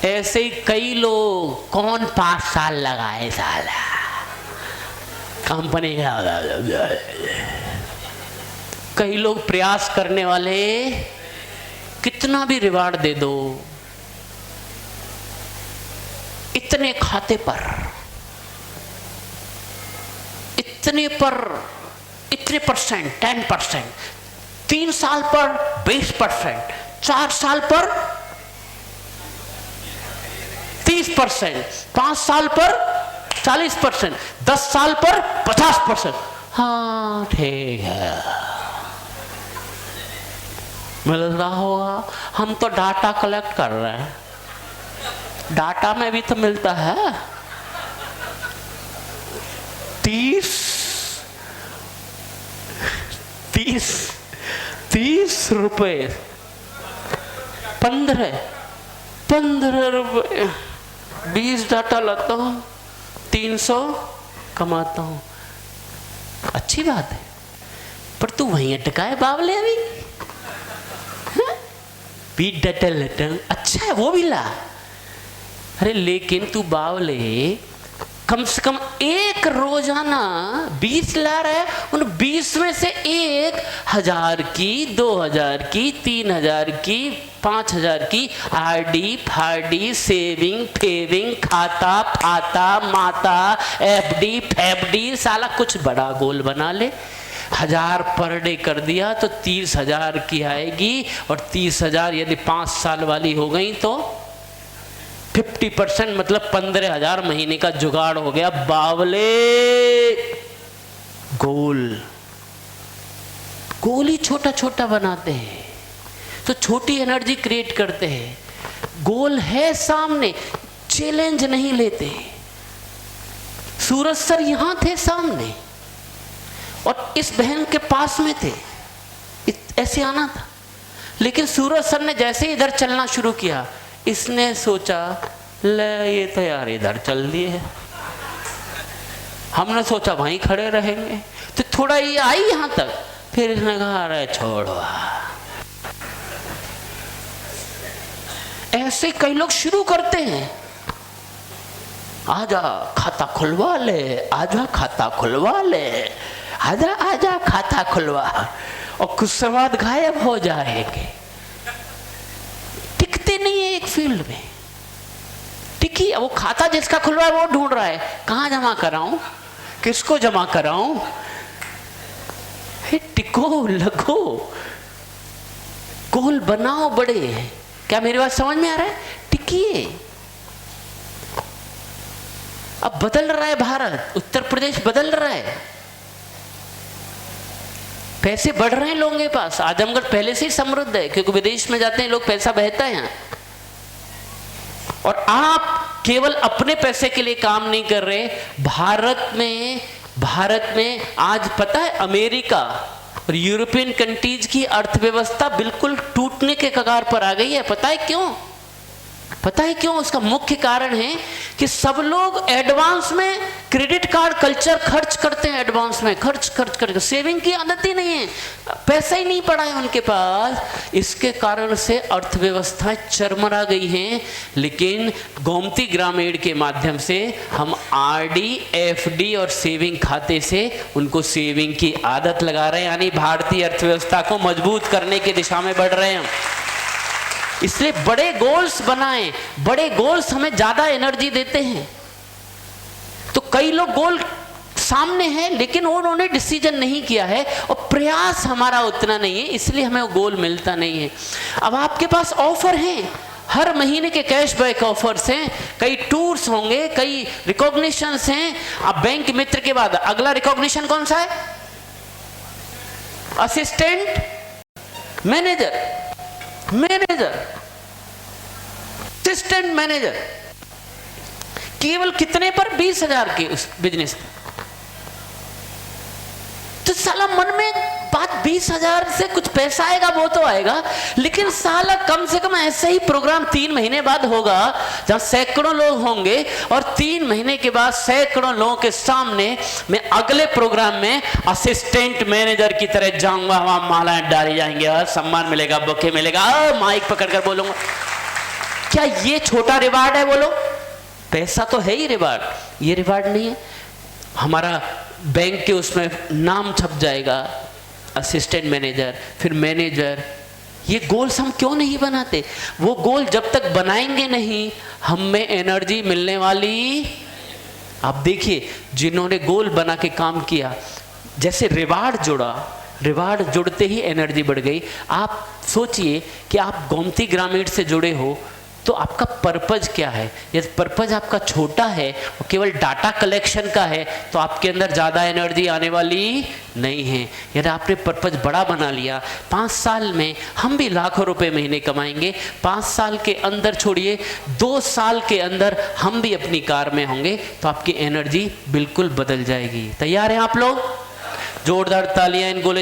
ऐसे ही कई लोग, कौन 5 साल लगाए साला कंपनी का, कई लोग प्रयास करने वाले कितना भी रिवार्ड दे दो, इतने खाते पर, इतने पर, इतने परसेंट, 10%, 3 साल पर 20%, 4 साल पर 30%, 5 साल पर 40%, 10 साल पर 50%। हाँ ठीक है, मिल रहा होगा। हम तो डाटा कलेक्ट कर रहे हैं, डाटा में भी तो मिलता है 30 रुपए, 15 रुपए, 20 डाटा लाता हूँ, 300 कमाता हूँ। अच्छी बात है, पर तू वहीं अटका है बावले अभी। भी डटल अच्छा है, वो भी ला। अरे लेकिन तू बावले कम से कम एक रोजाना 20 ला रहा है, उन 20 में से 1,000 की, 2,000 की, 3,000 की, 5,000 की आरडी फारडी, सेविंग फेविंग, खाता फाता माता, एफडी फैफडी, साला कुछ बड़ा गोल बना ले। 1,000 पर डे कर दिया तो 30,000 की आएगी, और 30,000 यदि 5 साल वाली हो गई तो 50% मतलब 15,000 महीने का जुगाड़ हो गया। बावले गोल ही छोटा छोटा बनाते हैं तो छोटी एनर्जी क्रिएट करते हैं। गोल है सामने, चैलेंज नहीं लेते। सूरज सर यहां थे सामने और इस बहन के पास में थे, ऐसे आना था, लेकिन सूरज सर ने जैसे इधर चलना शुरू किया, इसने सोचा ले ये तो यार इधर चल दिए, हमने सोचा वहीं खड़े रहेंगे, तो थोड़ा ये आई यहां तक, फिर इसने कहा अरे छोड़ो। ऐसे कई लोग शुरू करते हैं, आजा खाता खुलवा ले, आजा खाता खुलवा ले, आजा आजा खाता खुलवा, और कुछ समय बाद गायब हो जाएंगे। टिकते नहीं है एक फील्ड में। टिकी वो खाता जिसका खुलवा है वो ढूंढ रहा है कहां जमा कराऊं, किसको जमा कराऊं। टिको, लगो, गोल बनाओ बड़े। क्या मेरी बात समझ में आ रहा है? टिकिए। अब बदल रहा है भारत, उत्तर प्रदेश बदल रहा है, पैसे बढ़ रहे हैं लोगों के पास। आजमगढ़ पहले से ही समृद्ध है क्योंकि विदेश में जाते हैं लोग, पैसा बहता है यहाँ। और आप केवल अपने पैसे के लिए काम नहीं कर रहे। भारत में आज पता है अमेरिका और यूरोपियन कंट्रीज की अर्थव्यवस्था बिल्कुल टूटने के कगार पर आ गई है। पता है क्यों? पता है क्यों? उसका मुख्य कारण है कि सब लोग एडवांस में क्रेडिट कार्ड कल्चर खर्च करते हैं, एडवांस में खर्च करके, सेविंग की आदत ही नहीं है, पैसा ही नहीं पड़ा है उनके पास। इसके कारण से अर्थव्यवस्थाएं चरमरा गई हैं। लेकिन गोमती ग्रामीण के माध्यम से हम आरडी, एफडी और सेविंग खाते से उनको सेविंग की आदत लगा रहे हैं, यानी भारतीय अर्थव्यवस्था को मजबूत करने की दिशा में बढ़ रहे हैं। इसलिए बड़े गोल्स बनाएं। बड़े गोल्स हमें ज्यादा एनर्जी देते हैं। तो कई लोग गोल सामने हैं लेकिन उन्होंने डिसीजन नहीं किया है और प्रयास हमारा उतना नहीं है, इसलिए हमें वो गोल मिलता नहीं है। अब आपके पास ऑफर हैं, हर महीने के कैशबैक ऑफर्स हैं, कई टूर्स होंगे, कई रिकॉग्निशंस हैं। अब बैंक मित्र के बाद अगला रिकॉग्निशन कौन सा है? Assistant manager, assistant manager. केवल कितने पर? 20,000 के उस बिजनेस पर। तो साला मन में बात 20,000 से कुछ पैसा आएगा वो तो आएगा, लेकिन साला कम से कम ऐसे ही प्रोग्राम 3 महीने बाद होगा जहां सैकड़ों लोग होंगे, और 3 महीने के बाद सैकड़ों लोगों के सामने मैं अगले प्रोग्राम में असिस्टेंट मैनेजर की तरह जाऊंगा, वहां मालाएं डाली जाएंगी, सम्मान मिलेगा, बुके मिलेगा, माइक पकड़कर बोलूंगा। क्या ये छोटा रिवार्ड है? बोलो, पैसा तो है ही रिवार्ड, ये रिवार्ड नहीं है। हमारा बैंक के उसमें नाम छप जाएगा, असिस्टेंट मैनेजर, फिर मैनेजर। ये गोल्स हम क्यों नहीं बनाते? वो गोल जब तक बनाएंगे नहीं, हम में एनर्जी मिलने वाली। आप देखिए, जिन्होंने गोल बना के काम किया, जैसे रिवार्ड जुड़ा, रिवार्ड जुड़ते ही एनर्जी बढ़ गई। आप सोचिए कि आप गोमती ग्रामीण से जुड़े हो, तो आपका पर्पज क्या है? यदि पर्पज आपका छोटा है और केवल डाटा कलेक्शन का है, तो आपके अंदर ज़्यादा एनर्जी आने वाली नहीं है। यदि आपने पर्पज बड़ा बना लिया, 5 साल में हम भी लाखों रुपए महीने कमाएंगे, 5 साल के अंदर छोड़िए, 2 साल के अंदर हम भी अपनी कार में होंगे, तो आपकी एनर्जी बिल्कुल बदल जाएगी। तैयार हैं आप लोग? जोरदार तालियां इन गोले